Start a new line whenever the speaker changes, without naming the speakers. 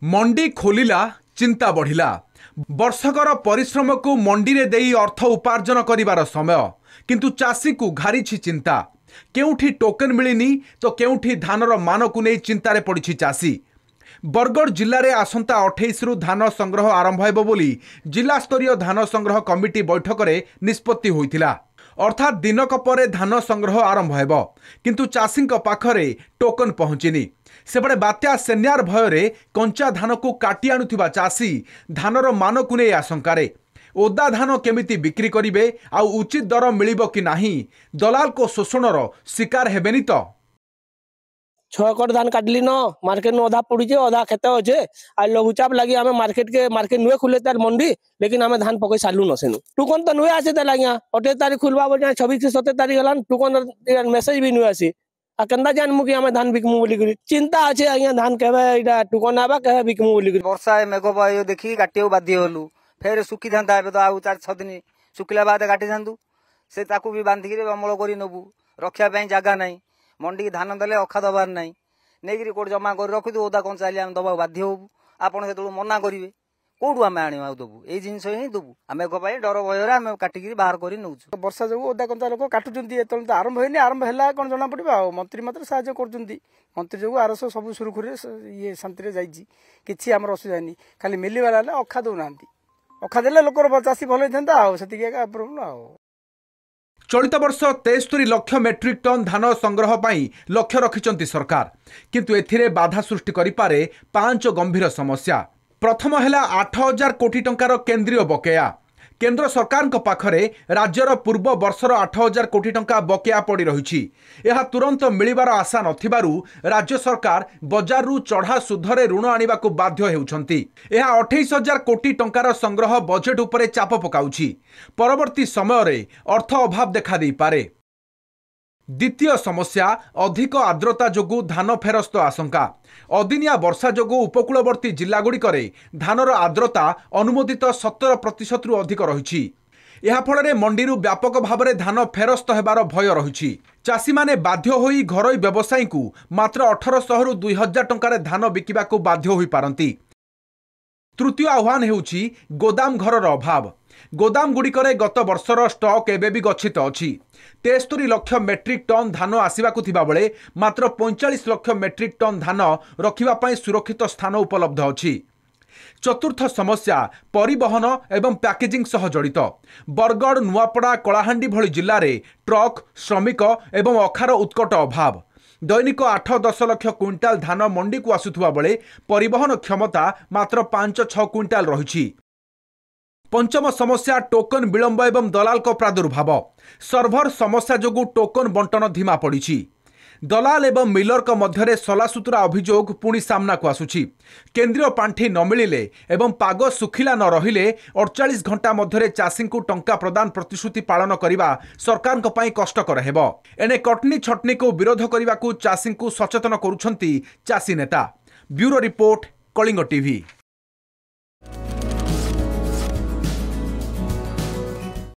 मंडी खोलिला चिंता बढ़िला। वर्षकर परिश्रम को मंडी रे देई अर्थ उपार्जन करिवार समय किंतु चाषी को घारिछि चिंता। केउठी टोकन मिलिनी तो केउठी धानर मान को नहीं चिंतारे पड़िछि चाषी। बरगढ़ जिले में आसंता 28 रु धान संग्रह आरंभ हेबो बोली जिला स्तरीय धान संग्रह कमिटी बैठक में निष्पत्ति होइथिला। अर्थात दिनक परे धान संग्रह आरंभ हेबो किंतु चाषी पाखरे टोकन पहुंचिनी। सेपटे बात्या सेन्यार भୟରେ कंचा धान को काटी आणुथिबा चाषी धानर मान को नहीं आशंकारे। ओदा धान केमिति बिक्री करिवे आउ उचित दर मिलिबो कि नाही, दलाल को शोषणर शिकार हेबेनी तो।
6 एकड़ धान काटली न मार्केट में अधा पड़ी अधा खेत अच्छे आ लघुचाप लगी आम मार्केट नुए खुले तार मंडी लेकिन आम धान पकई सारू न सेनु टुकन तो नुए आसे आज्ञा 28 तारीख खुलवा बोल 26 से 27 तारीख है टुकन मेसेज भी नुए आसी आ केंदा जानमु कि आम धान बिकमु बोली चिंता अच्छे आज्ञा धान केवे टुकन आवा केवे बिकमु बोली
वर्षा मेघ देखी काटे बाध्य हलु फेर सुखी था तो आउ 4-6 दिन सुखिला बाद काटी था से ताकू भी बांधिक अमल कर नबू रखा जगह नहीं मंडी धान देले अखा दबार नहीं नहीं कोट जमा कर रखी ओदा कौन चाहिए आम दबा बाध्य होबू आपड़ से मना करेंगे कौटू आम आने दबू ये जिन ही दबू आम मेघ डर भयर आम काटिक बाहर कर नौ
वर्षा जो ओदा कंचा लोक काटुंट तो आरंभ होनी आरंभ है कौन जना पड़ा मंत्री मात्र साहय कर मंत्री जो आरस सब सुरखुरी ये शांति किसी आम असुविधा नहीं खाली मिलवा अखा दौना अखा देले लोकर चाषी भल होता से प्रोब्लेम आ।
चलित वर्ष 73 लाख मेट्रिक टन धान संग्रह पाई लक्ष्य रखिचंती सरकार किंतु एथिरे बाधा सृष्टि करिपारे 5 गंभीर समस्या। प्रथम है 8,000 कोटी टंकार केंद्रीय बकेया। केंद्र सरकार को पाखरे राज्यर पूर्व वर्षर 8,000 कोटी टंका बकेया पड़ी रही। यह तुरंत मिलिबार आशा नथिबारु राज्य सरकार बजारु चढ़ा सुधरे ऋण आनिबा को बाध्य हेउछंती। यह 28,000 कोटी टंकार संग्रह बजेट उपरे चाप पकाउछि। परवर्ती समय रे अर्थ अभाव देखा दै पारे। द्वितीय समस्या अधिक आर्द्रता जोगु धान फेरस्त आशंका। अदिनिया वर्षा जोगु उपकूलवर्ती जिलागुड़िकरे धानर आर्द्रता अनुमोदित 70% रु अधिक रही। यह फल मंडी व्यापक भाव में धान फेरस्त होबार भय रही। चाषी माने बाध्य होई घरोई व्यवसायी को मात्र 1,800 रु 2,000 टंकार धान बिकिबा को बाध्य होई पारंती। तृतीय आह्वान हेउछि गोदाम घरर अभाव। गोदाम गुड़िकरे गत वर्षर स्टॉक एबे भी गच्छित अछि। 73 लाख मेट्रिक टन धान आसिबाकु थिबा बेले मात्र 45 लाख मेट्रिक टन धान रखिबा पई सुरक्षित स्थान उपलब्ध अछि। चतुर्थ समस्या परिवहन एवं पैकेजिंग सह जड़ित। बरगढ़, नुआपड़ा, कलाहांडी भली जिल्ला रे ट्रक, श्रमिक एवं अखार उत्कट अभाव। दैनिक 8-10 लाख क्विंटाल धान मंडी को आसुथुवा बेले परिवहन क्षमता मात्र 5-6 क्विंटाल रही। पंचम समस्या टोकन विलंब एवं दलाल को प्रादुर्भाव। सर्भर समस्या जोगु टोकन बंटन धीमा पड़ी। दलाल एवं मिलर को मध्य सलासुतुरा अभियोग पुणी सामना को आसुछि। केंद्रीय पांठी न मिलिले एवं पाग सुखिला न रहिले 48 घंटा मध्य चाषी को टंका प्रदान प्रतिश्रुति पालन करने सरकार को पई कष्टकर हेबो। एने कटनी छटनी को विरोध करने को चाषी को सचेतन करुछंती चाषी नेता। Bureau report, Kalinga TV.